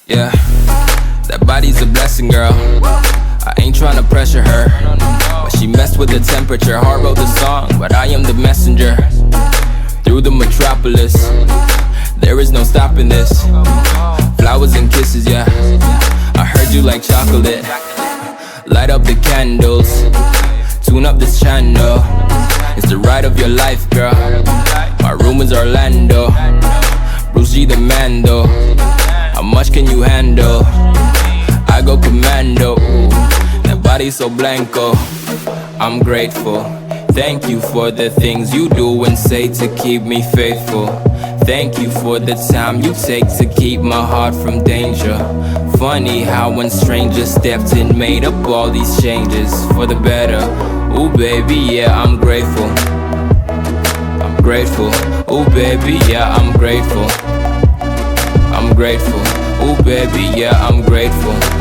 Yeah, that body's a blessing, girl. I ain't tryna pressure her, but she messed with the temperature. Heart wrote the song, but I am the messenger. Through the metropolis, there is no stopping this. Flowers and kisses, yeah. I heard you like chocolate. Light up the candles, tune up this channel. It's the ride of your life, girl. My room is Orlando. Bruce G the Mando. How much can you handle? I go commando. That body so blanco. I'm grateful. Thank you for the things you do and say to keep me faithful. Thank you for the time you take to keep my heart from danger. Funny how when strangers stepped in, made up all these changes for the better. Ooh baby, yeah, I'm grateful. I'm grateful. Ooh baby, yeah, I'm grateful. I'm grateful. Ooh baby, yeah, I'm grateful.